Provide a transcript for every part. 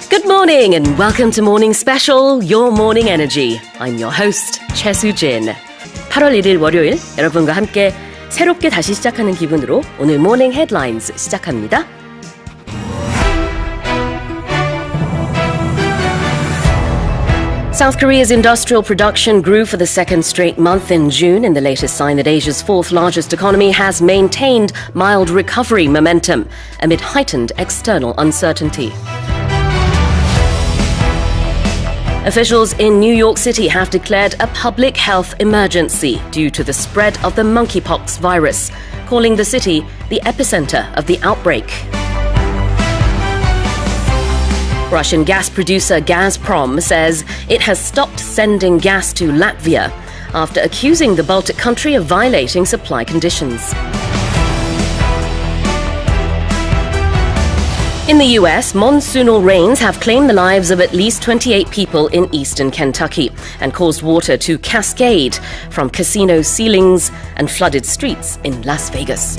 Good morning and welcome to Morning Special, Your Morning Energy. I'm your host, 최수진. 8월 1일 월요일 여러분과 함께 새롭게 다시 시작하는 기분으로 오늘 Morning Headlines 시작합니다. South Korea's industrial production grew for the second straight month in June in the latest sign that Asia's fourth largest economy has maintained mild recovery momentum amid heightened external uncertainty. Officials in New York City have declared a public health emergency due to the spread of the monkeypox virus, calling the city the epicenter of the outbreak. Russian gas producer Gazprom says it has stopped sending gas to Latvia after accusing the Baltic country of violating supply conditions. In the U.S., monsoonal rains have claimed the lives of at least 28 people in eastern Kentucky and caused water to cascade from casino ceilings and flooded streets in Las Vegas.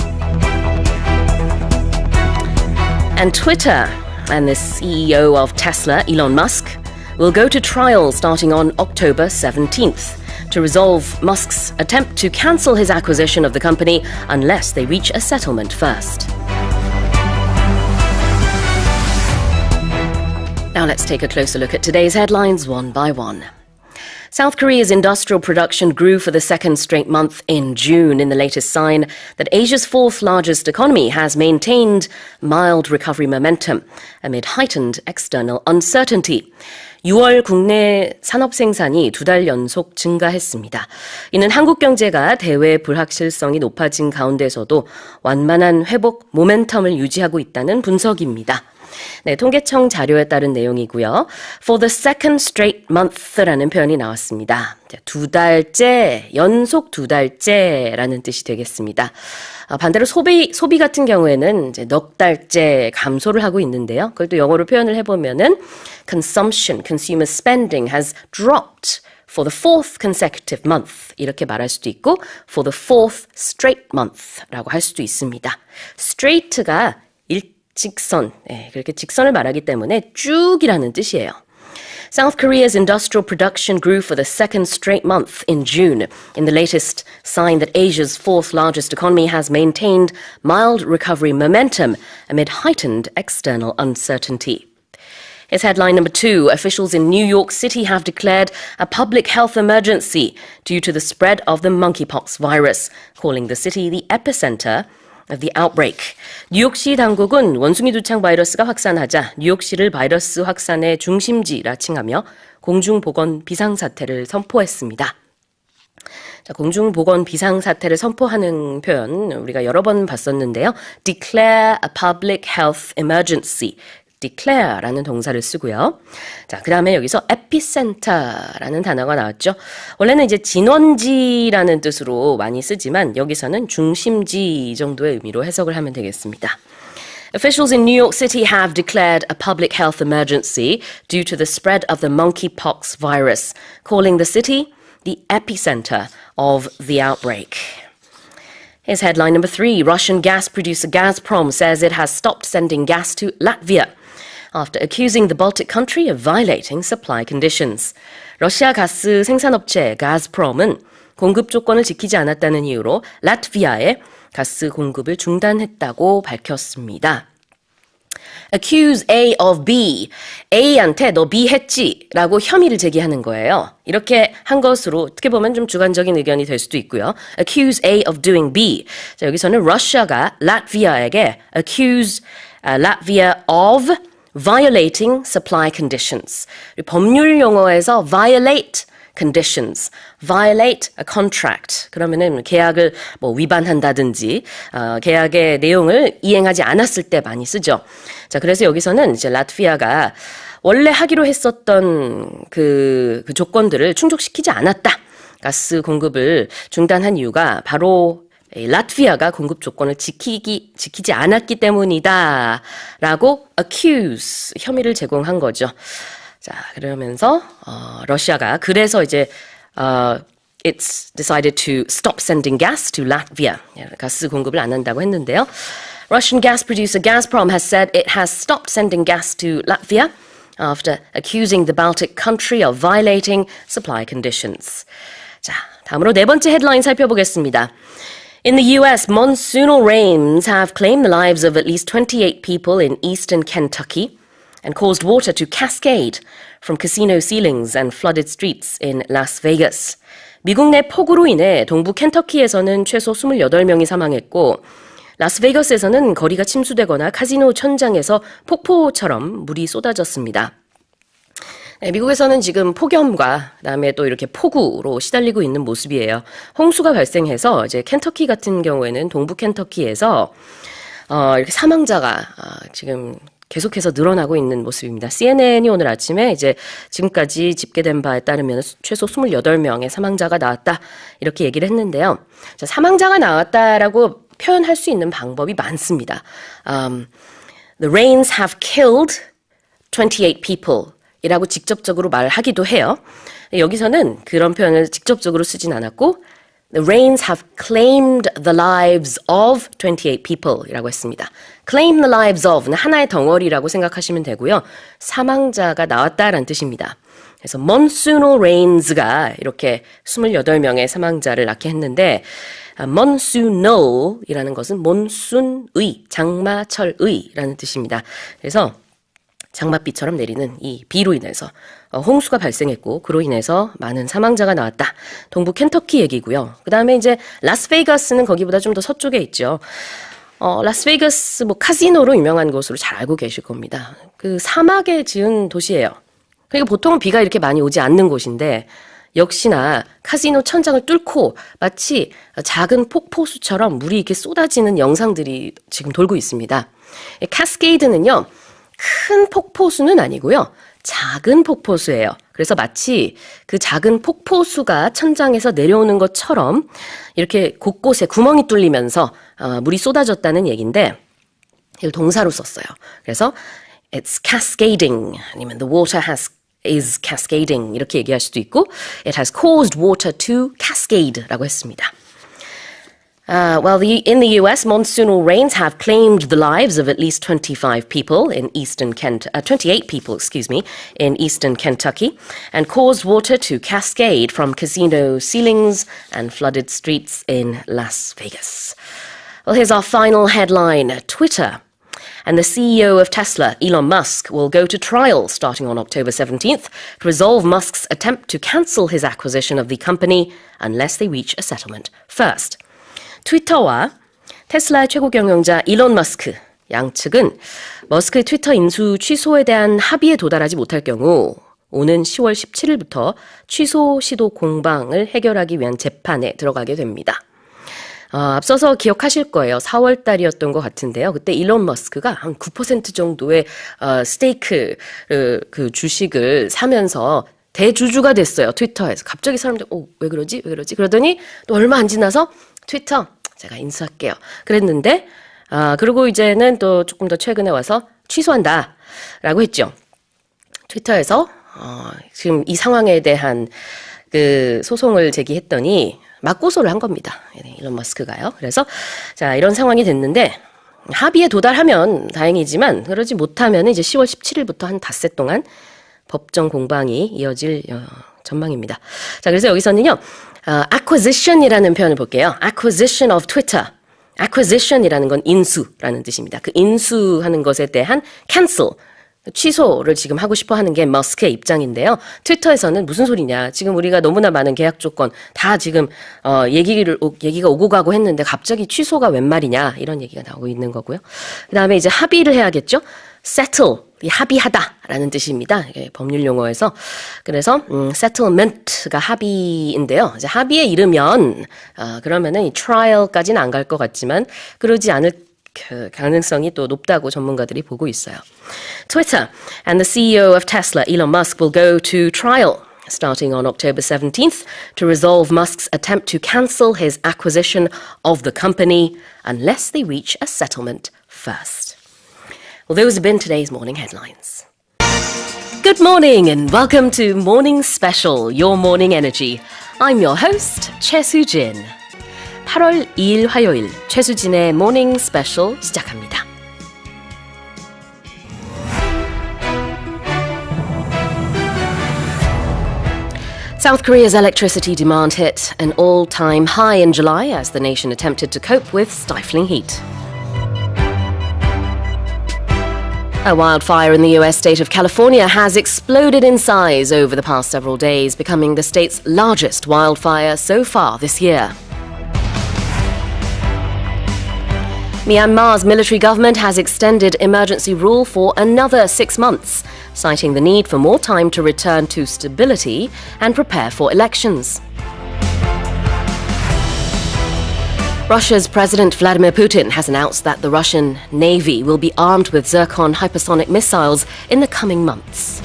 And Twitter and the CEO of Tesla, Elon Musk, will go to trial starting on October 17th to resolve Musk's attempt to cancel his acquisition of the company unless they reach a settlement first. Now let's take a closer look at today's headlines one by one. South Korea's industrial production grew for the second straight month in June in the latest sign that Asia's fourth largest economy has maintained mild recovery momentum amid heightened external uncertainty. 6월 국내 산업 생산이 2달 연속 증가했습니다. 이는 한국 경제가 대외 불확실성이 높아진 가운데서도 완만한 회복 모멘텀을 유지하고 있다는 분석입니다. 네, 통계청 자료에 따른 내용이고요. For the second straight month라는 표현이 나왔습니다. 2달째, 연속 2달째라는 뜻이 되겠습니다. 반대로 소비 같은 경우에는 이제 넉 달째 감소를 하고 있는데요. 그걸 또 영어로 표현을 해보면은 consumer spending has dropped for the fourth consecutive month 이렇게 말할 수도 있고 for the fourth straight month라고 할 수도 있습니다. straight가 직선, 그렇게 직선을 말하기 때문에 쭉이라는 뜻이에요. South Korea's industrial production grew for the second straight month in June, in the latest sign that Asia's fourth largest economy has maintained mild recovery momentum amid heightened external uncertainty. Here's headline number 2. Officials in New York City have declared a public health emergency due to the spread of the monkeypox virus, calling the city the epicenter of the outbreak. 뉴욕시 당국은 원숭이 두창 바이러스가 확산하자 뉴욕시를 바이러스 확산의 중심지라 칭하며 공중보건 비상사태를 선포했습니다. 자, 공중보건 비상사태를 선포하는 표현 우리가 여러 번 봤었는데요. Declare a public health emergency. declare라는 동사를 쓰고요. 자, 그 다음에 여기서 epicenter라는 단어가 나왔죠. 원래는 이제 진원지라는 뜻으로 많이 쓰지만 여기서는 중심지 정도의 의미로 해석을 하면 되겠습니다. Officials in New York City have declared a public health emergency due to the spread of the monkeypox virus, calling the city the epicenter of the outbreak. Here's headline number 3. Russian gas producer Gazprom says it has stopped sending gas to Latvia after accusing the Baltic country of violating supply conditions. 러시아 가스 생산업체 가스프롬은 공급 조건을 지키지 않았다는 이유로 라트비아에 가스 공급을 중단했다고 밝혔습니다. Accuse A of B. A한테 너 B 했지? 라고 혐의를 제기하는 거예요. 이렇게 한 것으로 어떻게 보면 좀 주관적인 의견이 될 수도 있고요. Accuse A of doing B. 자, 여기서는 러시아가 라트비아에게 accuse Latvia of violating supply conditions. 법률 용어에서 violate conditions, violate a contract. 그러면은 계약을 위반한다든지 계약의 내용을 이행하지 않았을 때 많이 쓰죠. 자, 그래서 여기서는 이제 라트비아가 원래 하기로 했었던 그 조건들을 충족시키지 않았다. 가스 공급을 중단한 이유가 바로 라트비아가 공급 조건을 지키지 않았기 때문이다 라고 accuse, 혐의를 제공한 거죠. 자, 그러면서 러시아가 그래서 이제 it's decided to stop sending gas to Latvia. 가스 공급을 안 한다고 했는데요. Russian gas producer Gazprom has said it has stopped sending gas to Latvia after accusing the Baltic country of violating supply conditions. 자, 다음으로 네 번째 헤드라인 살펴보겠습니다. In the US, monsoonal rains have claimed the lives of at least 28 people in eastern Kentucky and caused water to cascade from casino ceilings and flooded streets in Las Vegas. 미국 내 폭우로 인해 동부 켄터키에서는 최소 28명이 사망했고 라스베이거스에서는 거리가 침수되거나 카지노 천장에서 폭포처럼 물이 쏟아졌습니다. 네, 미국에서는 지금 폭염과 그다음에 또 이렇게 폭우로 시달리고 있는 모습이에요. 홍수가 발생해서 이제 켄터키 같은 경우에는 동부 켄터키에서 이렇게 사망자가 지금 계속해서 늘어나고 있는 모습입니다. CNN이 오늘 아침에 이제 지금까지 집계된 바에 따르면 최소 28명의 사망자가 나왔다 이렇게 얘기를 했는데요. 자, 사망자가 나왔다라고 표현할 수 있는 방법이 많습니다. The rains have killed 28 people 이라고 직접적으로 말하기도 해요. 여기서는 그런 표현을 직접적으로 쓰진 않았고 The rains have claimed the lives of 28 people 이라고 했습니다. claim the lives of는 하나의 덩어리라고 생각하시면 되고요. 사망자가 나왔다라는 뜻입니다. 그래서 monsoonal rains가 이렇게 28명의 사망자를 낳게 했는데 monsoonal이라는 것은 몬순의, 장마철의라는 뜻입니다. 그래서 장맛비처럼 내리는 이 비로 인해서 홍수가 발생했고 그로 인해서 많은 사망자가 나왔다. 동부 켄터키 얘기고요. 그 다음에 이제 라스베이거스는 거기보다 좀 더 서쪽에 있죠. 라스베이거스 뭐 카지노로 유명한 곳으로 잘 알고 계실 겁니다. 그 사막에 지은 도시예요. 그러니까 보통은 비가 이렇게 많이 오지 않는 곳인데 역시나 카지노 천장을 뚫고 마치 작은 폭포수처럼 물이 이렇게 쏟아지는 영상들이 지금 돌고 있습니다. 카스케이드는요. 큰 폭포수는 아니고요. 작은 폭포수예요. 그래서 마치 그 작은 폭포수가 천장에서 내려오는 것처럼 이렇게 곳곳에 구멍이 뚫리면서 물이 쏟아졌다는 얘기인데 이걸 동사로 썼어요. 그래서 it's cascading 아니면 the water is cascading 이렇게 얘기할 수도 있고 it has caused water to cascade라고 했습니다. In the US, monsoonal rains have claimed the lives of at least 28 people in eastern Kentucky, and caused water to cascade from casino ceilings and flooded streets in Las Vegas. Well, here's our final headline. Twitter and the CEO of Tesla, Elon Musk, will go to trial starting on October 17th to resolve Musk's attempt to cancel his acquisition of the company unless they reach a settlement first. 트위터와 테슬라 최고 경영자 일론 머스크 양측은 머스크의 트위터 인수 취소에 대한 합의에 도달하지 못할 경우 오는 10월 17일부터 취소 시도 공방을 해결하기 위한 재판에 들어가게 됩니다. 앞서서 기억하실 거예요. 4월 달이었던 것 같은데요. 그때 일론 머스크가 한 9% 정도의 스테이크 그 주식을 사면서 대주주가 됐어요. 트위터에서. 갑자기 사람들 왜 그러지? 그러더니 또 얼마 안 지나서 트위터 제가 인수할게요. 그랬는데 그리고 이제는 또 조금 더 최근에 와서 취소한다라고 했죠. 트위터에서 지금 이 상황에 대한 그 소송을 제기했더니 맞고소를 한 겁니다. 일론 머스크가요. 그래서 자 이런 상황이 됐는데 합의에 도달하면 다행이지만 그러지 못하면 이제 10월 17일부터 한 닷새 동안 법정 공방이 이어질 전망입니다. 자 그래서 여기서는요. acquisition이라는 표현을 볼게요. acquisition of Twitter. acquisition이라는 건 인수라는 뜻입니다. 그 인수하는 것에 대한 cancel, 취소를 지금 하고 싶어 하는 게 머스크의 입장인데요. 트위터에서는 무슨 소리냐. 지금 우리가 너무나 많은 계약 조건 다 지금 얘기가 오고 가고 했는데 갑자기 취소가 웬 말이냐. 이런 얘기가 나오고 있는 거고요. 그다음에 이제 합의를 해야겠죠. settle. 합의하다라는 뜻입니다. 법률 용어에서. 그래서 settlement가 합의인데요. 이제 합의에 이르면 그러면은 이 trial까지는 안 갈 것 같지만 그러지 않을 가능성이 또 높다고 전문가들이 보고 있어요. Twitter and the CEO of Tesla, Elon Musk, will go to trial starting on October 17th to resolve Musk's attempt to cancel his acquisition of the company unless they reach a settlement first. Well, those have been today's morning headlines. Good morning and welcome to Morning Special, Your Morning Energy. I'm your host, 최수진. 8월 2일 화요일, 최수진의 Morning Special 시작합니다. South Korea's electricity demand hit an all-time high in July as the nation attempted to cope with stifling heat. A wildfire in the U.S. state of California has exploded in size over the past several days, becoming the state's largest wildfire so far this year. Myanmar's military government has extended emergency rule for another 6 months, citing the need for more time to return to stability and prepare for elections. Russia's President Vladimir Putin has announced that the Russian Navy will be armed with Zircon hypersonic missiles in the coming months.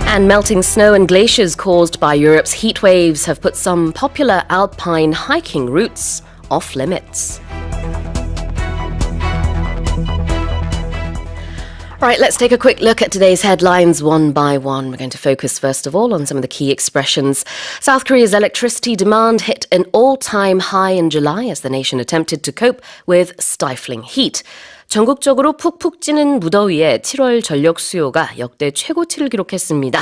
And melting snow and glaciers caused by Europe's heat waves have put some popular alpine hiking routes off limits. Right, let's take a quick look at today's headlines one by one. We're going to focus first of all on some of the key expressions. South Korea's electricity demand hit an all-time high in July as the nation attempted to cope with stifling heat. 전국적으로 푹푹 찌는 무더위에 7월 전력 수요가 역대 최고치를 기록했습니다.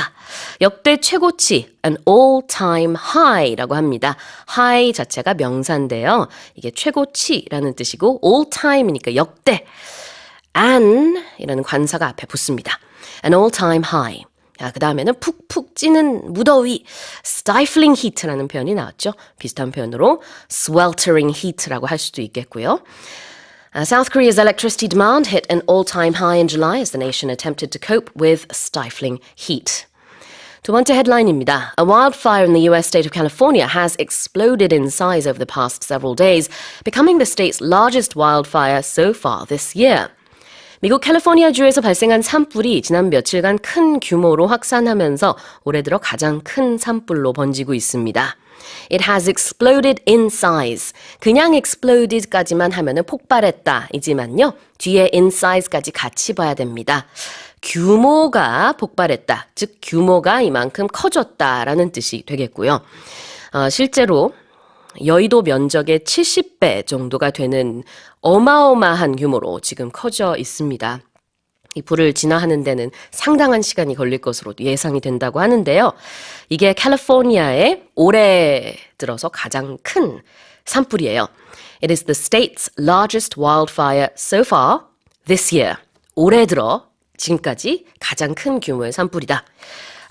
역대 최고치, an all-time high라고 합니다. high 자체가 명사인데요. 이게 최고치라는 뜻이고 all-time이니까 역대. an 이라는 관사가 앞에 붙습니다. an all-time high. 그 다음에는 푹푹 찌는 무더위, stifling heat라는 표현이 나왔죠. 비슷한 표현으로 sweltering heat라고 할 수도 있겠고요. South Korea's electricity demand hit an all-time high in July as the nation attempted to cope with stifling heat. 두 번째 헤드라인입니다. A wildfire in the U.S. state of California has exploded in size over the past several days, becoming the state's largest wildfire so far this year. 미국 캘리포니아주에서 발생한 산불이 지난 며칠간 큰 규모로 확산하면서 올해 들어 가장 큰 산불로 번지고 있습니다. It has exploded in size. 그냥 exploded까지만 하면은 폭발했다 이지만요. 뒤에 in size까지 같이 봐야 됩니다. 규모가 폭발했다. 즉 규모가 이만큼 커졌다라는 뜻이 되겠고요. 실제로 여의도 면적의 70배 정도가 되는 어마어마한 규모로 지금 커져 있습니다. 이 불을 진화하는 데는 상당한 시간이 걸릴 것으로 예상이 된다고 하는데요. 이게 캘리포니아의 올해 들어서 가장 큰 산불이에요. It is the state's largest wildfire so far this year. 올해 들어 지금까지 가장 큰 규모의 산불이다.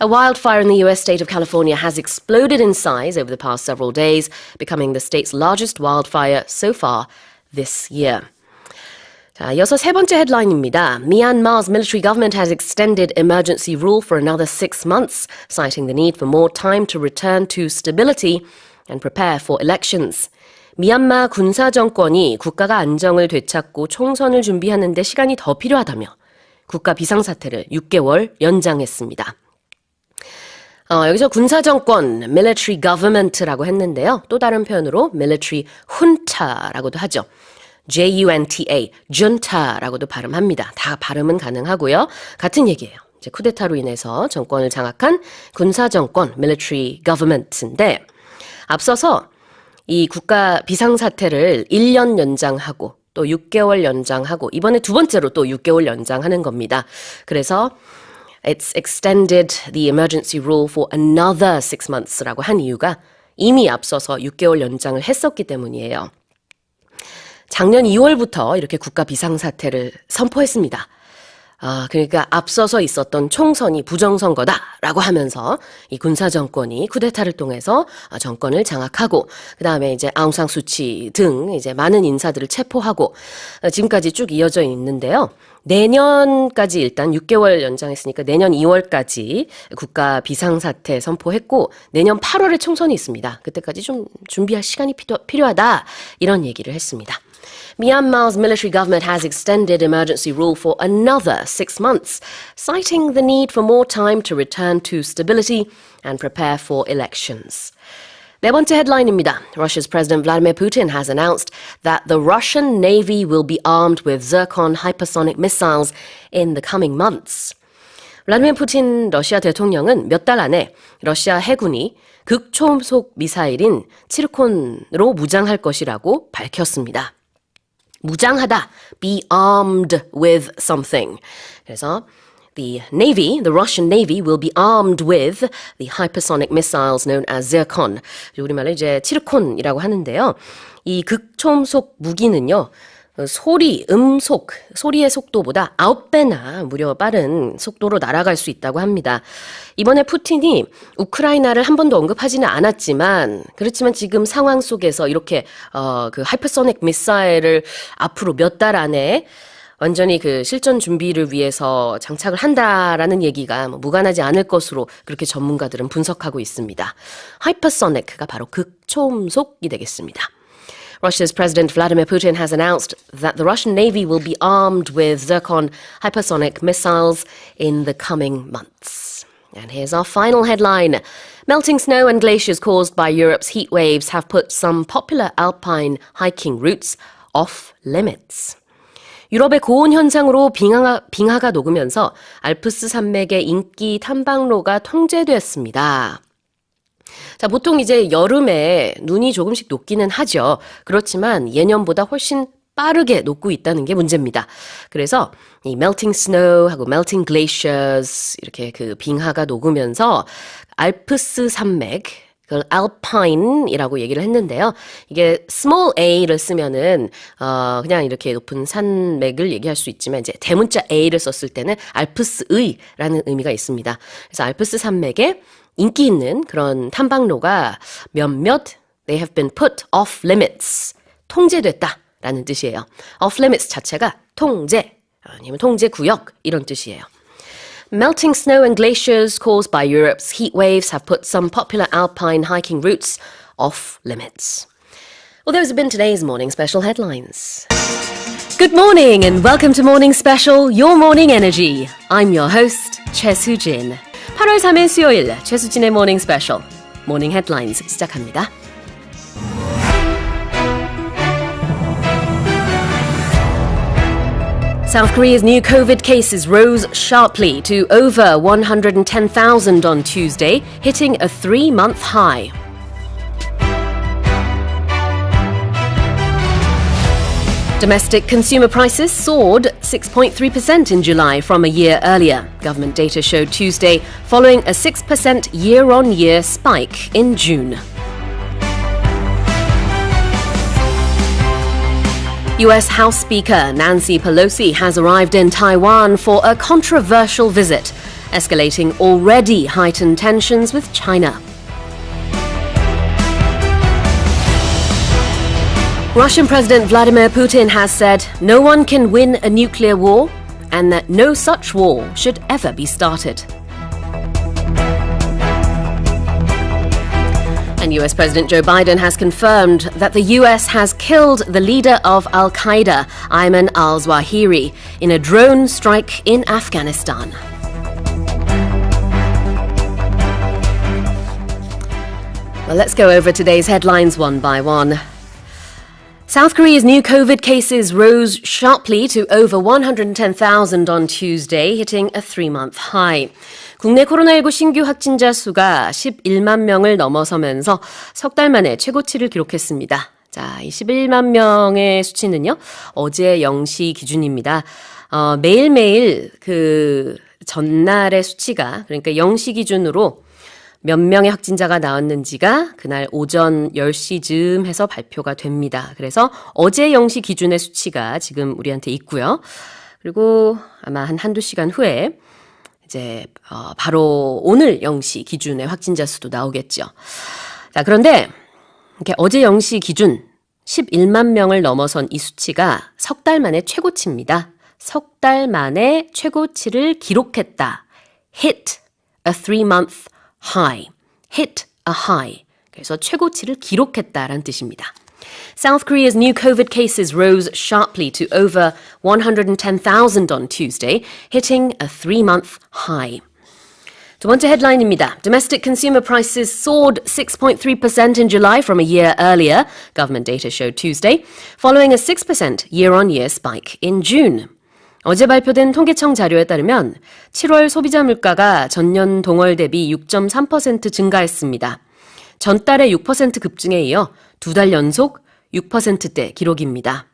A wildfire in the U.S. state of California has exploded in size over the past several days, becoming the state's largest wildfire so far this year. 자, 이어서 세 번째 헤드라인입니다. Myanmar's military government has extended emergency rule for another 6 months, citing the need for more time to return to stability and prepare for elections. 미얀마 군사 정권이 국가가 안정을 되찾고 총선을 준비하는 데 시간이 더 필요하다며 국가 비상사태를 6개월 연장했습니다. 여기서 군사정권, military government라고 했는데요. 또 다른 표현으로 military junta라고도 하죠. J-U-N-T-A, junta라고도 발음합니다. 다 발음은 가능하고요. 같은 얘기예요. 이제 쿠데타로 인해서 정권을 장악한 군사정권, military government인데 앞서서 이 국가 비상사태를 1년 연장하고 또 6개월 연장하고 이번에 두 번째로 또 6개월 연장하는 겁니다. 그래서 It's extended the emergency rule for another 6 months라고 한 이유가 이미 앞서서 6개월 연장을 했었기 때문이에요. 작년 2월부터 이렇게 국가 비상사태를 선포했습니다. 그러니까 앞서서 있었던 총선이 부정선거다라고 하면서 이 군사정권이 쿠데타를 통해서 정권을 장악하고 그 다음에 이제 아웅산 수치 등 이제 많은 인사들을 체포하고 지금까지 쭉 이어져 있는데요. 내년까지 일단 6개월 연장했으니까 내년 2월까지 국가 비상사태 선포했고 내년 8월에 총선이 있습니다. 그때까지 좀 준비할 시간이 필요하다 이런 얘기를 했습니다. Myanmar's military government has extended emergency rule for another 6 months, citing the need for more time to return to stability and prepare for elections. 네 번째 헤드라인입니다. Russia's President Vladimir Putin has announced that the Russian Navy will be armed with Zircon hypersonic missiles in the coming months. 블라디미르 푸틴 러시아 대통령은 몇 달 안에 러시아 해군이 극초음속 미사일인 치르콘으로 무장할 것이라고 밝혔습니다. 무장하다, be armed with something. 그래서 The Russian Navy will be armed with the hypersonic missiles known as Zircon. 우리말로 이제 치르콘이라고 하는데요. 이 극초음속 무기는요. 소리의 속도보다 9배나 무려 빠른 속도로 날아갈 수 있다고 합니다. 이번에 푸틴이 우크라이나를 한 번도 언급하지는 않았지만, 그렇지만 지금 상황 속에서 이렇게, 그 하이퍼소닉 미사일을 앞으로 몇 달 안에 완전히 그 실전 준비를 위해서 장착을 한다라는 얘기가 무관하지 않을 것으로 그렇게 전문가들은 분석하고 있습니다. 하이퍼소닉가 바로 극초음속이 되겠습니다. Russia's President Vladimir Putin has announced that the Russian Navy will be armed with Zircon hypersonic missiles in the coming months. And here's our final headline. Melting snow and glaciers caused by Europe's heat waves have put some popular alpine hiking routes off limits. 유럽의 고온 현상으로 빙하가 녹으면서 알프스 산맥의 인기 탐방로가 통제됐습니다. 자, 보통 이제 여름에 눈이 조금씩 녹기는 하죠. 그렇지만 예년보다 훨씬 빠르게 녹고 있다는 게 문제입니다. 그래서 이 melting snow하고 melting glaciers 이렇게 그 빙하가 녹으면서 알프스 산맥 그걸 alpine이라고 얘기를 했는데요. 이게 small a를 쓰면은 그냥 이렇게 높은 산맥을 얘기할 수 있지만 이제 대문자 a를 썼을 때는 알프스의라는 의미가 있습니다. 그래서 알프스 산맥에 인기 있는 그런 탐방로가 몇몇 they have been put off limits 통제됐다라는 뜻이에요. off limits 자체가 통제 아니면 통제 구역 이런 뜻이에요. Melting snow and glaciers caused by Europe's heat waves have put some popular alpine hiking routes off limits. Well, those have been today's Morning Special headlines. Good morning and welcome to Morning Special, Your Morning Energy. I'm your host, 최수진. 8월 3일 수요일, 최수진의 Morning Special, Morning Headlines 시작합니다. South Korea's new COVID cases rose sharply to over 110,000 on Tuesday, hitting a 3-month high. Domestic consumer prices soared 6.3% in July from a year earlier, government data showed Tuesday, following a 6% year-on-year spike in June. U.S. House Speaker Nancy Pelosi has arrived in Taiwan for a controversial visit, escalating already heightened tensions with China. Russian President Vladimir Putin has said no one can win a nuclear war and that no such war should ever be started. And US President Joe Biden has confirmed that the US has killed the leader of Al-Qaeda, Ayman al-Zawahiri, in a drone strike in Afghanistan. Well, let's go over today's headlines one by one. South Korea's new COVID cases rose sharply to over 110,000 on Tuesday, hitting a 3-month high. 국내 코로나19 신규 확진자 수가 11만 명을 넘어서면서 석 달 만에 최고치를 기록했습니다. 자, 이 11만 명의 수치는요, 어제 0시 기준입니다. 매일매일 그 전날의 수치가, 그러니까 0시 기준으로 몇 명의 확진자가 나왔는지가 그날 오전 10시쯤 해서 발표가 됩니다. 그래서 어제 0시 기준의 수치가 지금 우리한테 있고요. 그리고 아마 한두 시간 후에 이제 바로 오늘 0시 기준의 확진자 수도 나오겠죠. 자, 그런데 이렇게 어제 0시 기준 11만 명을 넘어선 이 수치가 석 달 만에 최고치입니다. 석 달 만에 최고치를 기록했다. Hit a 3-month high. Hit a high. 그래서 최고치를 기록했다라는 뜻입니다. South Korea's new COVID cases rose sharply to over 110,000 on Tuesday, hitting a 3-month high. 두 번째 헤드라인입니다. Domestic consumer prices soared 6.3% in July from a year earlier, government data showed Tuesday, following a 6% year-on-year spike in June. 어제 발표된 통계청 자료에 따르면 7월 소비자 물가가 전년 동월 대비 6.3% 증가했습니다. 전달의 6% 급증에 이어 두 달 연속 6%대 기록입니다.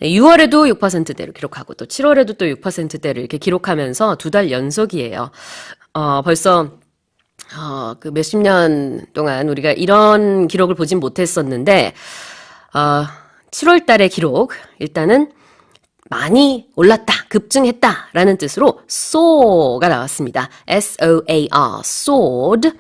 네, 6월에도 6%대를 기록하고 또 7월에도 또 6%대를 이렇게 기록하면서 2달 연속이에요. 벌써 그 몇십 년 동안 우리가 이런 기록을 보진 못했었는데 7월 달의 기록 일단은 많이 올랐다, 급증했다 라는 뜻으로 soar가 나왔습니다. S-O-A-R, soared.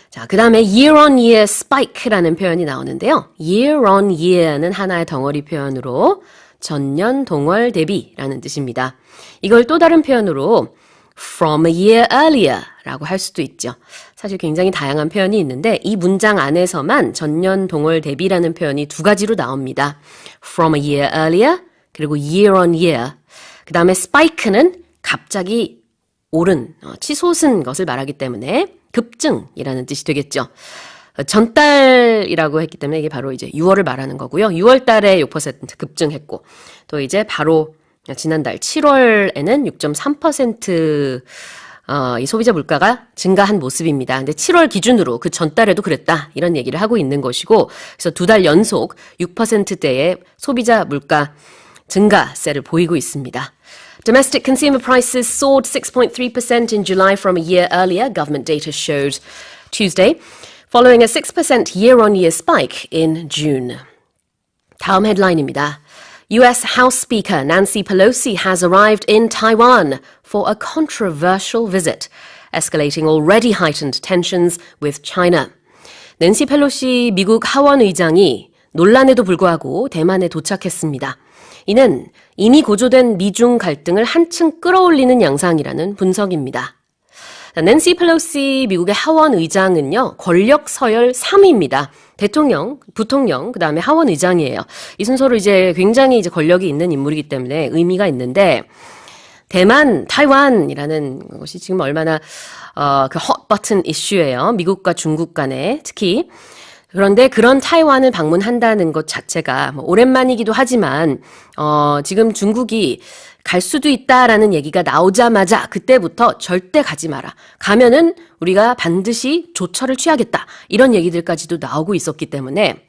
자, 그 다음에 year on year spike라는 표현이 나오는데요. year on year는 하나의 덩어리 표현으로 전년 동월 대비라는 뜻입니다. 이걸 또 다른 표현으로 from a year earlier 라고 할 수도 있죠. 사실 굉장히 다양한 표현이 있는데 이 문장 안에서만 전년 동월 대비라는 표현이 두 가지로 나옵니다. from a year earlier 그리고 year on year. 그 다음에 spike는 갑자기 오른, 치솟은 것을 말하기 때문에 급증이라는 뜻이 되겠죠. 전달이라고 했기 때문에 이게 바로 이제 6월을 말하는 거고요. 6월 달에 6% 급증했고 또 이제 바로 지난달 7월에는 6.3% 이 소비자 물가가 증가한 모습입니다. 근데 7월 기준으로 그 전달에도 그랬다. 이런 얘기를 하고 있는 것이고 그래서 2달 연속 6%대의 소비자 물가 증가세를 보이고 있습니다. Domestic consumer prices soared 6.3% in July from a year earlier, government data showed Tuesday, following a 6% year-on-year spike in June. 다음 헤드라인입니다. US House Speaker Nancy Pelosi has arrived in Taiwan for a controversial visit, escalating already heightened tensions with China. 낸시 펠로시 미국 하원 의장이 논란에도 불구하고 대만에 도착했습니다. 이는 이미 고조된 미중 갈등을 한층 끌어올리는 양상이라는 분석입니다. 낸시 펠로시 미국의 하원 의장은요, 권력 서열 3위입니다. 대통령, 부통령, 그 다음에 하원 의장이에요. 이 순서로 이제 굉장히 이제 권력이 있는 인물이기 때문에 의미가 있는데, 대만, 타이완이라는 것이 지금 얼마나, 그 헛 버튼 이슈예요. 미국과 중국 간에 특히. 그런데 그런 타이완을 방문한다는 것 자체가 뭐 오랜만이기도 하지만 지금 중국이 갈 수도 있다라는 얘기가 나오자마자 그때부터 절대 가지 마라. 가면은 우리가 반드시 조처를 취하겠다. 이런 얘기들까지도 나오고 있었기 때문에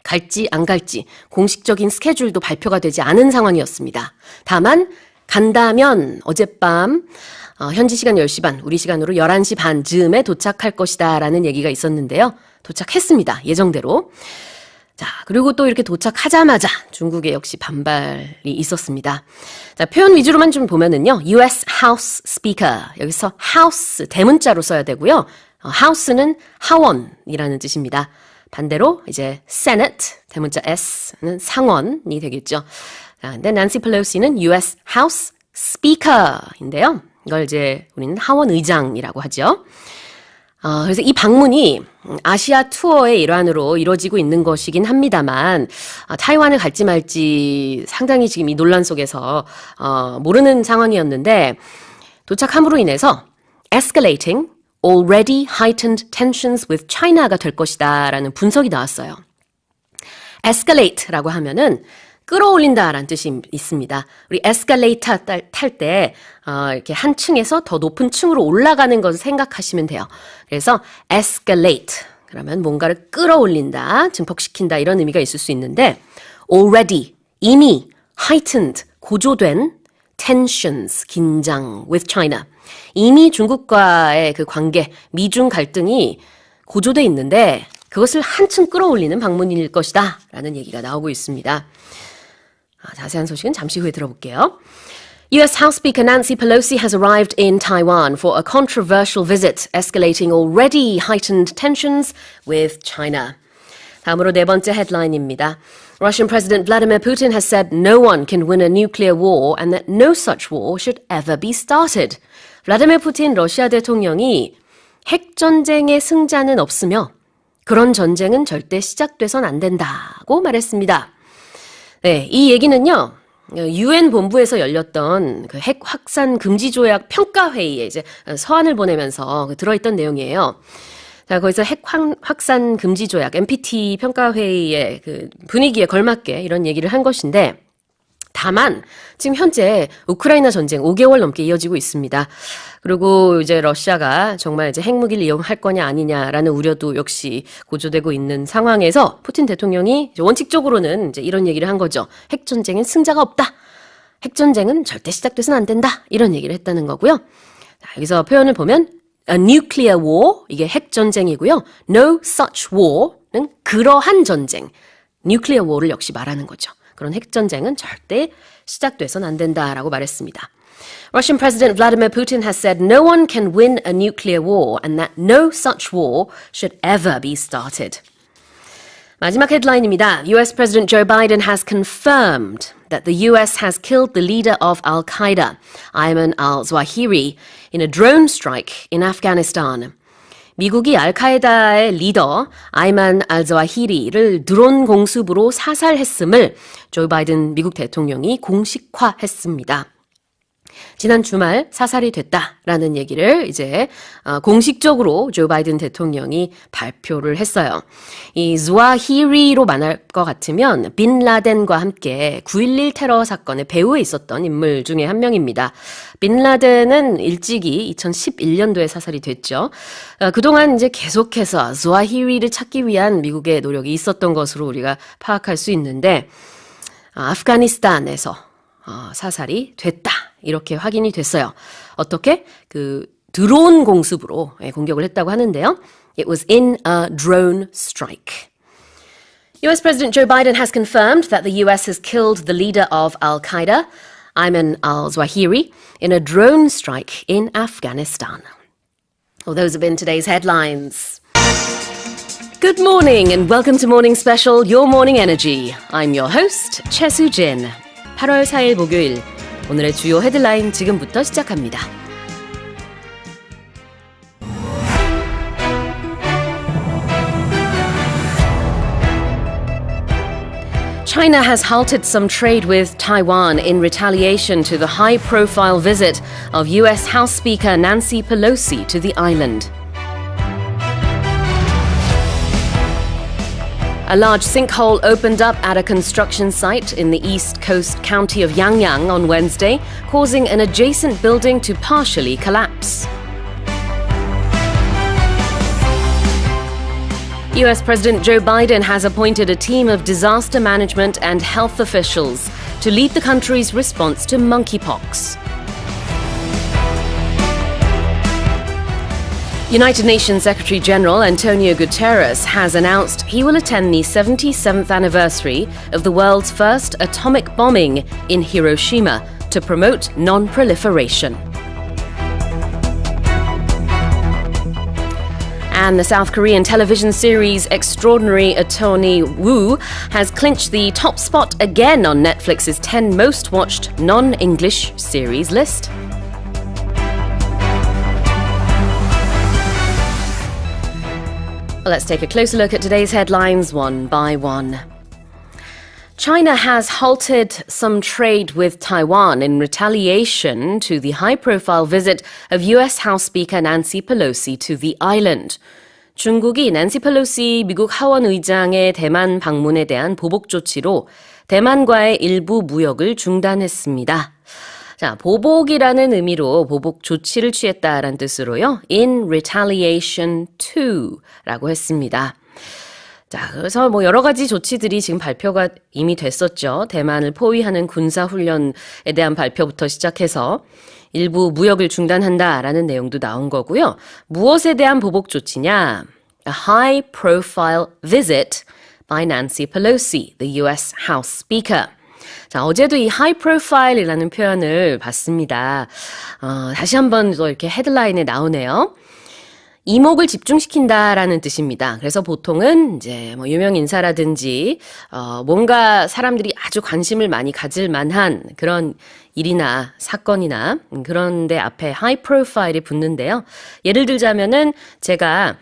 갈지 안 갈지 공식적인 스케줄도 발표가 되지 않은 상황이었습니다. 다만 간다면 어젯밤 현지 시간 10시 반, 우리 시간으로 11시 반 즈음에 도착할 것이다 라는 얘기가 있었는데요. 도착했습니다. 예정대로. 자, 그리고 또 이렇게 도착하자마자 중국에 역시 반발이 있었습니다. 자, 표현 위주로만 좀 보면은요. US House Speaker. 여기서 House 대문자로 써야 되고요. House는 하원이라는 뜻입니다. 반대로 이제 Senate 대문자 S는 상원이 되겠죠. 자, 근데 난시 펠로시는 US House Speaker인데요. 이걸 이제 우리는 하원 의장이라고 하죠. 그래서 이 방문이 아시아 투어의 일환으로 이루어지고 있는 것이긴 합니다만 타이완을 갈지 말지 상당히 지금 이 논란 속에서 모르는 상황이었는데 도착함으로 인해서 escalating already heightened tensions with China가 될 것이다 라는 분석이 나왔어요. escalate라고 하면은 끌어올린다라는 뜻이 있습니다. 우리 에스컬레이터 탈 때 이렇게 한 층에서 더 높은 층으로 올라가는 것을 생각하시면 돼요. 그래서 escalate 그러면 뭔가를 끌어올린다, 증폭시킨다 이런 의미가 있을 수 있는데 already 이미 heightened 고조된 tensions 긴장 with China 이미 중국과의 그 관계 미중 갈등이 고조돼 있는데 그것을 한층 끌어올리는 방문일 것이다 라는 얘기가 나오고 있습니다. 자세한 소식은 잠시 후에 들어볼게요. US House Speaker Nancy Pelosi has arrived in Taiwan for a controversial visit, escalating already heightened tensions with China. 다음으로 네 번째 헤드라인입니다. Russian President Vladimir Putin has said no one can win a nuclear war and that no such war should ever be started. 블라디미르 푸틴 러시아 대통령이 핵전쟁의 승자는 없으며 그런 전쟁은 절대 시작돼선 안 된다고 말했습니다. 네, 이 얘기는요. UN 본부에서 열렸던 그 핵 확산 금지 조약 평가 회의에 이제 서한을 보내면서 들어있던 내용이에요. 자, 거기서 핵 확산 금지 조약 NPT 평가 회의의 그 분위기에 걸맞게 이런 얘기를 한 것인데 다만 지금 현재 우크라이나 전쟁 5개월 넘게 이어지고 있습니다. 그리고 이제 러시아가 정말 이제 핵무기를 이용할 거냐 아니냐라는 우려도 역시 고조되고 있는 상황에서 푸틴 대통령이 이제 원칙적으로는 이제 이런 얘기를 한 거죠. 핵전쟁엔 승자가 없다. 핵전쟁은 절대 시작돼서는 안 된다. 이런 얘기를 했다는 거고요. 자, 여기서 표현을 보면 a nuclear war, 이게 핵전쟁이고요. no such war는 그러한 전쟁, nuclear war를 역시 말하는 거죠. 그런 핵전쟁은 절대 시작돼서는 안 된다라고 말했습니다. Russian President Vladimir Putin has said no one can win a nuclear war and that no such war should ever be started. 마지막 헤드라인입니다. US President Joe Biden has confirmed that the US has killed the leader of Al-Qaeda, Ayman al-Zawahiri, in a drone strike in Afghanistan. 미국이 알카에다의 리더 아이만 알자와히리를 드론 공습으로 사살했음을 조 바이든 미국 대통령이 공식화했습니다. 지난 주말 사살이 됐다라는 얘기를 이제 공식적으로 조 바이든 대통령이 발표를 했어요. 이 자와히리로 말할 것 같으면 빈 라덴과 함께 9.11 테러 사건의 배후에 있었던 인물 중에 한 명입니다. 빈 라덴은 일찍이 2011년도에 사살이 됐죠. 그동안 이제 계속해서 자와히리를 찾기 위한 미국의 노력이 있었던 것으로 우리가 파악할 수 있는데 아프가니스탄에서 사살이 됐다. 이렇게 확인이 됐어요. 어떻게? 그 드론 공습으로 공격을 했다고 하는데요. It was in a drone strike. US President Joe Biden has confirmed that the US has killed the leader of Al-Qaeda, Ayman al-Zawahiri, in a drone strike in Afghanistan. Well, those have been today's headlines. Good morning and welcome to Morning Special, Your Morning Energy. I'm your host, Choi Soo-jin. 8월 4일 목요일, 오늘의 주요 헤드라인 지금부터 시작합니다. China has halted some trade with Taiwan in retaliation to the high-profile visit of US House Speaker Nancy Pelosi to the island. A large sinkhole opened up at a construction site in the east coast county of Yangyang on Wednesday, causing an adjacent building to partially collapse. US President Joe Biden has appointed a team of disaster management and health officials to lead the country's response to monkeypox. United Nations Secretary-General Antonio Guterres has announced he will attend the 77th anniversary of the world's first atomic bombing in Hiroshima to promote non-proliferation. And the South Korean television series Extraordinary Attorney Woo has clinched the top spot again on Netflix's 10 most watched non-English series list. Let's take a closer look at today's headlines one by one. China has halted some trade with Taiwan in retaliation to the high-profile visit of US House Speaker Nancy Pelosi to the island. 중국이 낸시 펠로시 미국 하원 의장의 대만 방문에 대한 보복 조치로 대만과의 일부 무역을 중단했습니다. 자, 보복이라는 의미로 보복 조치를 취했다라는 뜻으로요. In retaliation to 라고 했습니다. 자, 그래서 뭐 여러 가지 조치들이 지금 발표가 이미 됐었죠. 대만을 포위하는 군사훈련에 대한 발표부터 시작해서 일부 무역을 중단한다라는 내용도 나온 거고요. 무엇에 대한 보복 조치냐? A high-profile visit by Nancy Pelosi, the US House Speaker. 자, 어제도 이 high profile이라는 표현을 봤습니다. 다시 한번 또 이렇게 헤드라인에 나오네요. 이목을 집중시킨다라는 뜻입니다. 그래서 보통은 이제 뭐 유명 인사라든지 뭔가 사람들이 아주 관심을 많이 가질 만한 그런 일이나 사건이나 그런 데 앞에 high profile이 붙는데요. 예를 들자면은 제가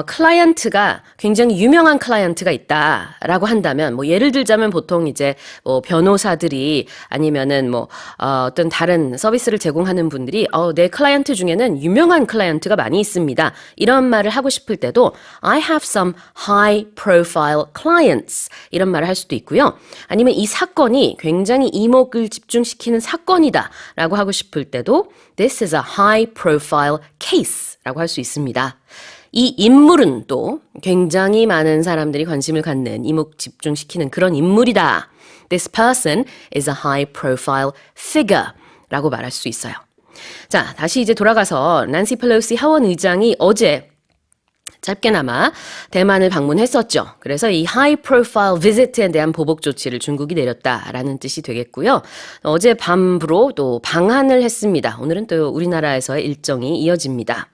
클라이언트가 굉장히 유명한 클라이언트가 있다라고 한다면 뭐 예를 들자면 보통 이제 뭐 변호사들이 아니면은 뭐 어떤 다른 서비스를 제공하는 분들이 내 클라이언트 중에는 유명한 클라이언트가 많이 있습니다. 이런 말을 하고 싶을 때도 I have some high profile clients 이런 말을 할 수도 있고요. 아니면 이 사건이 굉장히 이목을 집중시키는 사건이다라고 하고 싶을 때도 This is a high profile case라고 할 수 있습니다. 이 인물은 또 굉장히 많은 사람들이 관심을 갖는 이목 집중시키는 그런 인물이다. This person is a high profile figure 라고 말할 수 있어요. 자, 다시 이제 돌아가서 난시 펠로시 하원 의장이 어제 짧게나마 대만을 방문했었죠. 그래서 이 high profile visit에 대한 보복 조치를 중국이 내렸다라는 뜻이 되겠고요. 어제 밤으로 또 방한을 했습니다. 오늘은 또 우리나라에서의 일정이 이어집니다.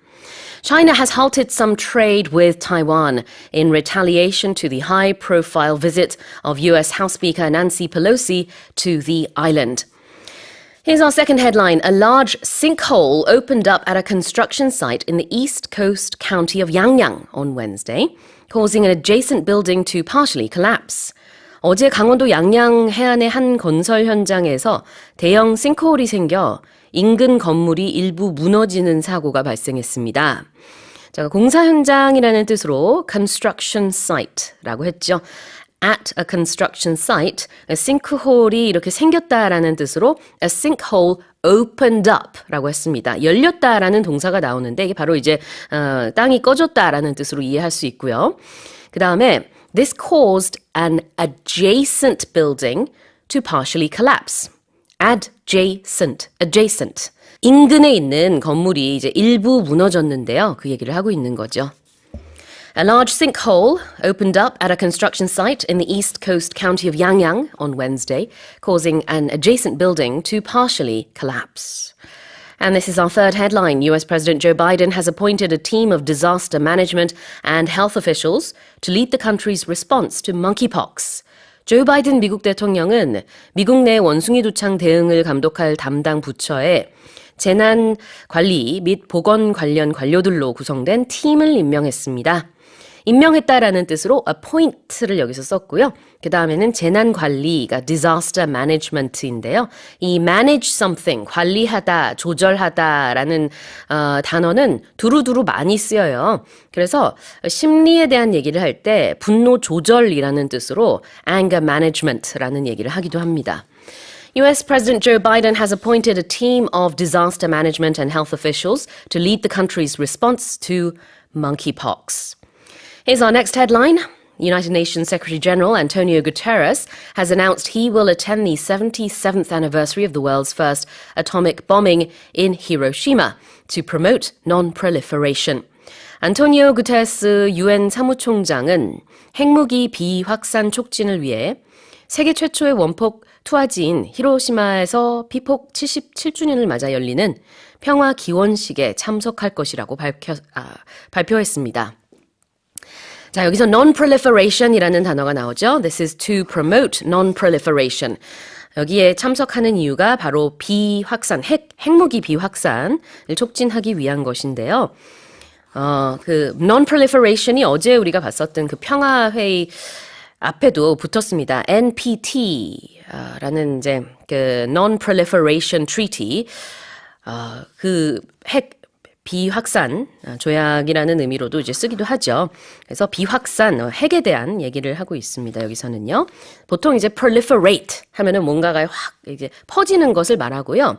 China has halted some trade with Taiwan in retaliation to the high-profile visit of US House Speaker Nancy Pelosi to the island. Here's our second headline. A large sinkhole opened up at a construction site in the east coast county of Yangyang on Wednesday, causing an adjacent building to partially collapse. 어제 강원도 양양 해안의 한 건설 현장에서 대형 싱크홀이 생겨 인근 건물이 일부 무너지는 사고가 발생했습니다. 자, 공사 현장이라는 뜻으로 construction site라고 했죠. At a construction site, 싱크홀이 이렇게 생겼다라는 뜻으로 a sinkhole opened up라고 했습니다. 열렸다라는 동사가 나오는데 이게 바로 이제 땅이 꺼졌다라는 뜻으로 이해할 수 있고요. 그 다음에 This caused an adjacent building to partially collapse. adjacent. 인근에 있는 건물이 이제 일부 무너졌는데요. 그 얘기를 하고 있는 거죠. A large sinkhole opened up at a construction site in the east coast county of Yangyang on Wednesday, causing an adjacent building to partially collapse. And this is our third headline. US President Joe Biden has appointed a team of disaster management and health officials to lead the country's response to monkeypox. 조 바이든 미국 대통령은 미국 내 원숭이 두창 대응을 감독할 담당 부처에 재난 관리 및 보건 관련 관료들로 구성된 팀을 임명했습니다. 임명했다라는 뜻으로 appoint를 여기서 썼고요. 그 다음에는 재난 관리가 disaster management인데요. 이 manage something, 관리하다, 조절하다라는 단어는 두루두루 많이 쓰여요. 그래서 심리에 대한 얘기를 할 때 분노 조절이라는 뜻으로 anger management라는 얘기를 하기도 합니다. US President Joe Biden has appointed a team of disaster management and health officials to lead the country's response to monkeypox. Here's our next headline. United Nations Secretary General Antonio Guterres has announced he will attend the 77th anniversary of the world's first atomic bombing in Hiroshima to promote non-proliferation. 안토니오 구테레스 유엔 사무총장은 핵무기 비확산 촉진을 위해 세계 최초의 원폭 투하지인 히로시마에서 피폭 77주년을 맞아 열리는 평화 기원식에 참석할 것이라고 발표했습니다. 자, 여기서 non-proliferation이라는 단어가 나오죠. This is to promote non-proliferation. 여기에 참석하는 이유가 바로 비확산, 핵무기 비확산을 촉진하기 위한 것인데요. 그 non-proliferation이 어제 우리가 봤었던 그 평화회의 앞에도 붙었습니다. NPT라는 이제 그 Non-Proliferation Treaty, 그 핵 비확산 조약이라는 의미로도 이제 쓰기도 하죠. 그래서 비확산 핵에 대한 얘기를 하고 있습니다. 여기서는요. 보통 이제 proliferate 하면은 뭔가가 확 이제 퍼지는 것을 말하고요.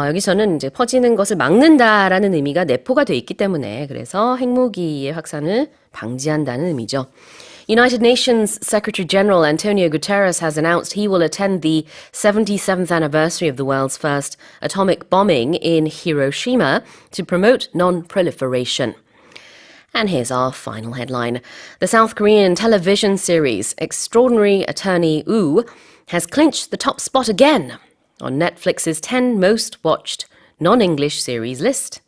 여기서는 이제 퍼지는 것을 막는다라는 의미가 내포가 돼 있기 때문에 그래서 핵무기의 확산을 방지한다는 의미죠. United Nations Secretary General Antonio Guterres has announced he will attend the 77th anniversary of the world's first atomic bombing in Hiroshima to promote non-proliferation. And here's our final headline. The South Korean television series Extraordinary Attorney Woo has clinched the top spot again on Netflix's 10 most watched non-English series list.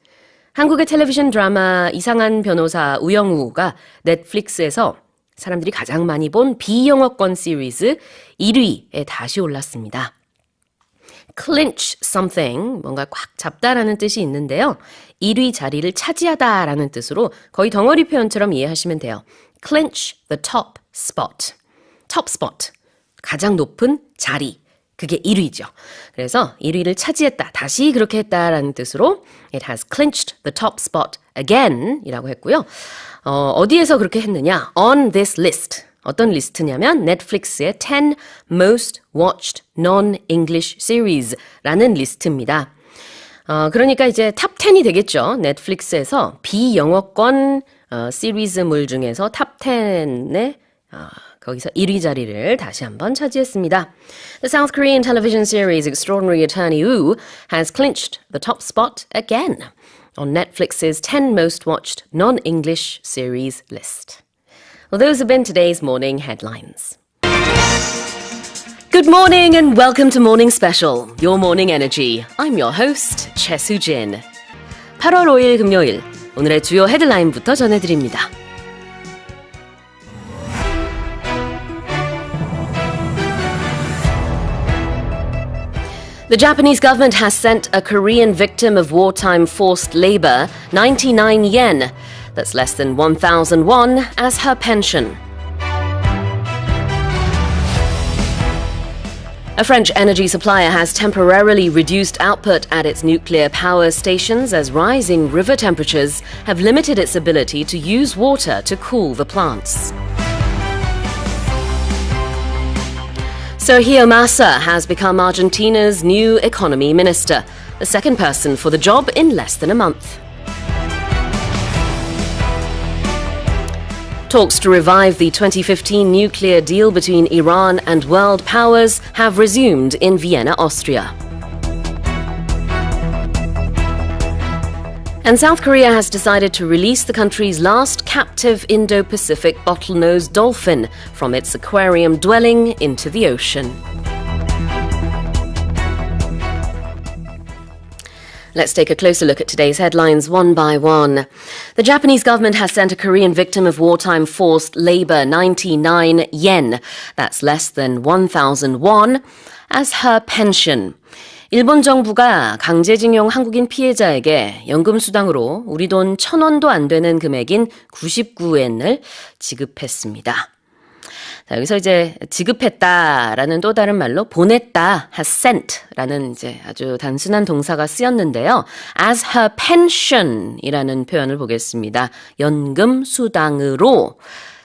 한국의 텔레비전 드라마 이상한 변호사 우영우가 넷플릭스에서 사람들이 가장 많이 본 비영어권 시리즈 1위에 다시 올랐습니다. clinch something, 뭔가 꽉 잡다라는 뜻이 있는데요. 1위 자리를 차지하다라는 뜻으로 거의 덩어리 표현처럼 이해하시면 돼요. clinch the top spot. top spot, 가장 높은 자리. 그게 1위죠. 그래서 1위를 차지했다, 다시 그렇게 했다라는 뜻으로 it has clinched the top spot again 이라고 했고요. 어디에서 그렇게 했느냐? on this list. 어떤 리스트냐면 넷플릭스의 10 most watched non-English series라는 리스트입니다. 그러니까 이제 탑 10이 되겠죠. 넷플릭스에서 비영어권 시리즈물 중에서 탑 10에 거기서 1위 자리를 다시 한번 차지했습니다. The South Korean television series Extraordinary Attorney Woo has clinched the top spot again on Netflix's 10 most watched non-English series list. Well, those have been today's morning headlines. Good morning and welcome to Morning Special, Your Morning Energy. I'm your host, Choi Soo-jin. 8월 5일 금요일, 오늘의 주요 헤드라인부터 전해드립니다. The Japanese government has sent a Korean victim of wartime forced labor 99 yen, that's less than 1,000 won, as her pension. A French energy supplier has temporarily reduced output at its nuclear power stations as rising river temperatures have limited its ability to use water to cool the plants. Sergio Massa has become Argentina's new economy minister, the second person for the job in less than a month. Talks to revive the 2015 nuclear deal between Iran and world powers have resumed in Vienna, Austria. And South Korea has decided to release the country's last captive Indo-Pacific bottlenose dolphin from its aquarium dwelling into the ocean. Let's take a closer look at today's headlines one by one. The Japanese government has sent a Korean victim of wartime forced labor 99 yen, that's less than 1,000 won, as her pension. 일본 정부가 강제징용 한국인 피해자에게 연금수당으로 우리 돈 1,000원도 안 되는 금액인 99엔을 지급했습니다. 자, 여기서 이제 지급했다라는 또 다른 말로 보냈다, has sent라는 이제 아주 단순한 동사가 쓰였는데요. as her pension이라는 표현을 보겠습니다. 연금수당으로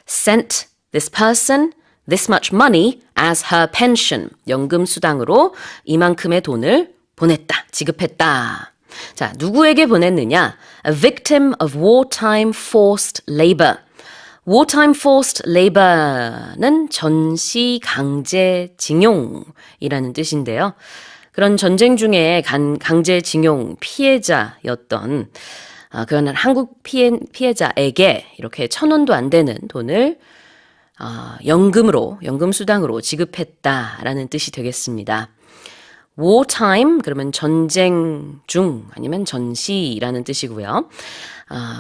sent this person this much money as her pension. 연금수당으로 이만큼의 돈을 보냈다, 지급했다. 자, 누구에게 보냈느냐? A victim of wartime forced labor. wartime forced labor는 전시 강제징용이라는 뜻인데요. 그런 전쟁 중에 강제징용 피해자였던 그런 한국 피해자에게 이렇게 1,000원도 안 되는 돈을 연금수당으로 지급했다라는 뜻이 되겠습니다. wartime, 그러면 전쟁 중, 아니면 전시라는 뜻이고요.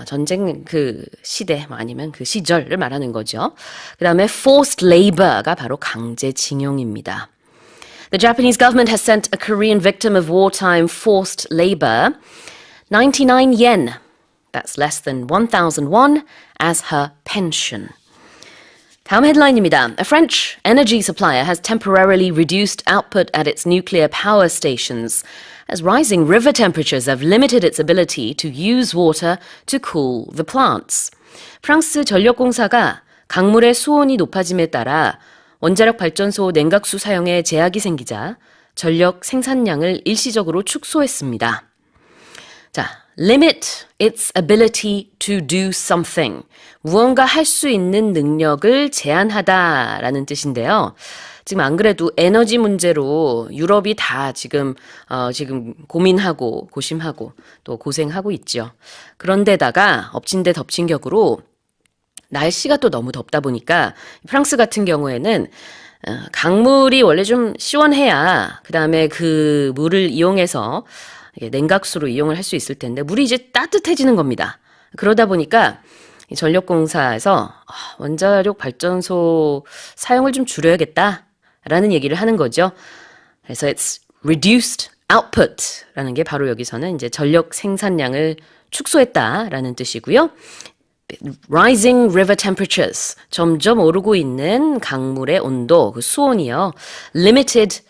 전쟁 그 시대, 아니면 그 시절을 말하는 거죠. 그 다음에 forced labor가 바로 강제징용입니다. The Japanese government has sent a Korean victim of wartime forced labor 99 yen, that's less than 1,000 won, as her pension. 다음 헤드라인입니다. A French energy supplier has temporarily reduced output at its nuclear power stations as rising river temperatures have limited its ability to use water to cool the plants. 프랑스 전력공사가 강물의 수온이 높아짐에 따라 원자력 발전소 냉각수 사용에 제약이 생기자 전력 생산량을 일시적으로 축소했습니다. 자, limit its ability to do something. 무언가 할 수 있는 능력을 제한하다라는 뜻인데요. 지금 안 그래도 에너지 문제로 유럽이 다 지금 고민하고 고심하고 또 고생하고 있죠. 그런데다가 엎친 데 덮친 격으로 날씨가 또 너무 덥다 보니까 프랑스 같은 경우에는 강물이 원래 좀 시원해야 그 다음에 그 물을 이용해서 냉각수로 이용을 할 수 있을 텐데 물이 이제 따뜻해지는 겁니다. 그러다 보니까 전력공사에서 원자력 발전소 사용을 좀 줄여야겠다라는 얘기를 하는 거죠. 그래서 it's reduced output라는 게 바로 여기서는 이제 전력 생산량을 축소했다라는 뜻이고요. Rising river temperatures, 점점 오르고 있는 강물의 온도, 그 수온이요. Limited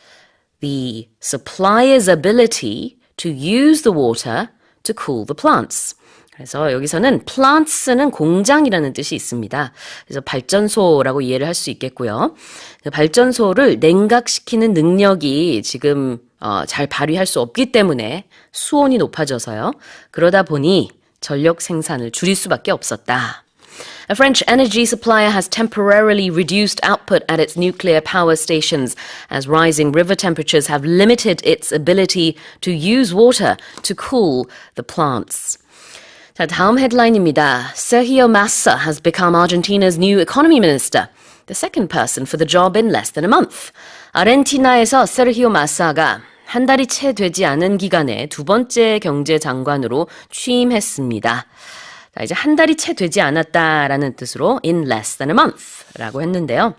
the supplier's ability to use the water to cool the plants. 그래서 여기서는 plants는 공장이라는 뜻이 있습니다. 그래서 발전소라고 이해를 할 수 있겠고요. 발전소를 냉각시키는 능력이 지금 잘 발휘할 수 없기 때문에 수온이 높아져서요. 그러다 보니 전력 생산을 줄일 수밖에 없었다. A French energy supplier has temporarily reduced output at its nuclear power stations as rising river temperatures have limited its ability to use water to cool the plants. 자, 다음 헤드라인입니다. Sergio Massa has become Argentina's new economy minister, the second person for the job in less than a month. 아르헨티나에서 세르히오 마사가 한 달이 채 되지 않은 기간에 두 번째 경제장관으로 취임했습니다. 자, 이제 한 달이 채 되지 않았다라는 뜻으로 in less than a month라고 했는데요.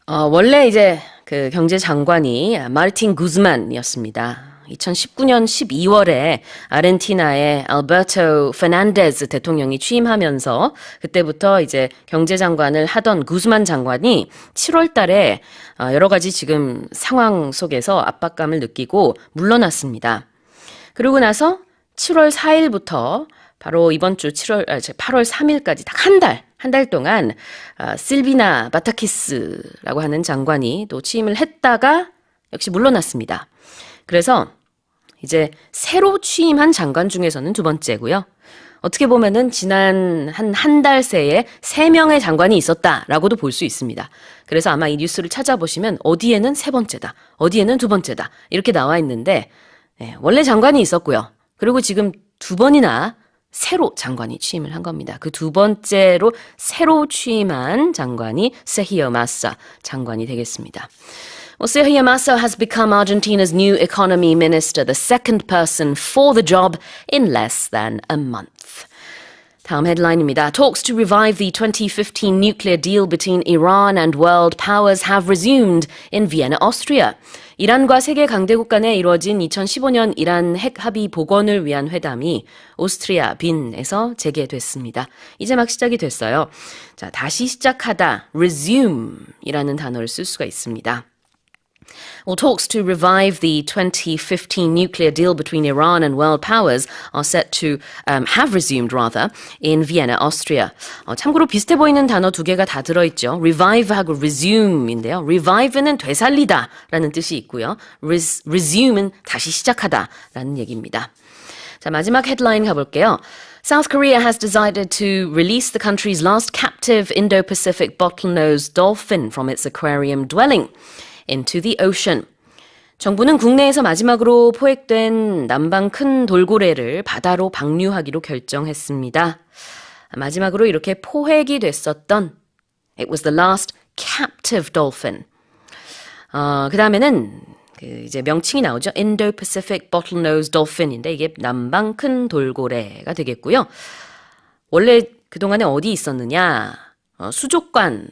원래 이제 그 경제장관이 마르틴 구즈만이었습니다. 2019년 12월에 아르헨티나의 알베르토 페난데스 대통령이 취임하면서 그때부터 이제 경제장관을 하던 구스만 장관이 7월 달에 여러 가지 지금 상황 속에서 압박감을 느끼고 물러났습니다. 그러고 나서 7월 4일부터 바로 이번 주 8월 3일까지 딱 한 달 동안 실비나 바타키스라고 하는 장관이 또 취임을 했다가 역시 물러났습니다. 그래서 이제 새로 취임한 장관 중에서는 두 번째고요. 어떻게 보면은 지난 한 달 새에 3명의 장관이 있었다라고도 볼 수 있습니다. 그래서 아마 이 뉴스를 찾아보시면 어디에는 세 번째다, 어디에는 두 번째다 이렇게 나와 있는데 원래 장관이 있었고요. 그리고 지금 두 번이나 새로 장관이 취임을 한 겁니다. 그 두 번째로 새로 취임한 장관이 세히어 마사 장관이 되겠습니다. Well, Sergio Massa has become Argentina's new economy minister, the second person for the job in less than a month. 다음 헤드라인입니다. Talks to revive the 2015 nuclear deal between Iran and world powers have resumed in Vienna, Austria. 이란과 세계 강대국 간에 이루어진 2015년 이란 핵 합의 복원을 위한 회담이 오스트리아 빈에서 재개됐습니다. 이제 막 시작이 됐어요. 자, 다시 시작하다, resume이라는 단어를 쓸 수가 있습니다. Well, talks to revive the 2015 nuclear deal between Iran and world powers are set to have resumed rather in Vienna, Austria. 참고로 비슷해 보이는 단어 두 개가 다 들어있죠. revive하고 resume인데요. revive는 되살리다라는 뜻이 있고요. resume은 다시 시작하다라는 얘기입니다. 자, 마지막 헤드라인 가볼게요. South Korea has decided to release the country's last captive Indo-Pacific bottlenose dolphin from its aquarium dwelling into the ocean. 정부는 국내에서 마지막으로 포획된 남방 큰 돌고래를 바다로 방류하기로 결정했습니다. 마지막으로 이렇게 포획이 됐었던 It was the last captive dolphin. 그 다음에는 이제 명칭이 나오죠. Indo-Pacific bottlenose dolphin인데 이게 남방 큰 돌고래가 되겠고요. 원래 그동안에 어디 있었느냐? 수족관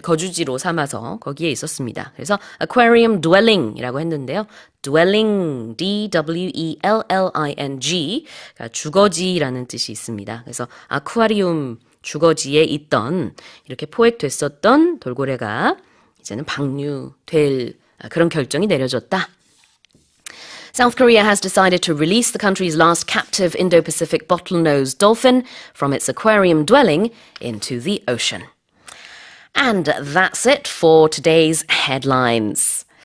거주지로 삼아서 거기에 있었습니다. 그래서 aquarium dwelling이라고 했는데요. dwelling, D-W-E-L-L-I-N-G, 그러니까 주거지라는 뜻이 있습니다. 그래서 아쿠아리움 주거지에 있던 이렇게 포획됐었던 돌고래가 이제는 방류될 그런 결정이 내려졌다. South Korea has decided to release the country's last captive Indo-Pacific bottlenose dolphin from its aquarium dwelling into the ocean. And that's it for today's headlines.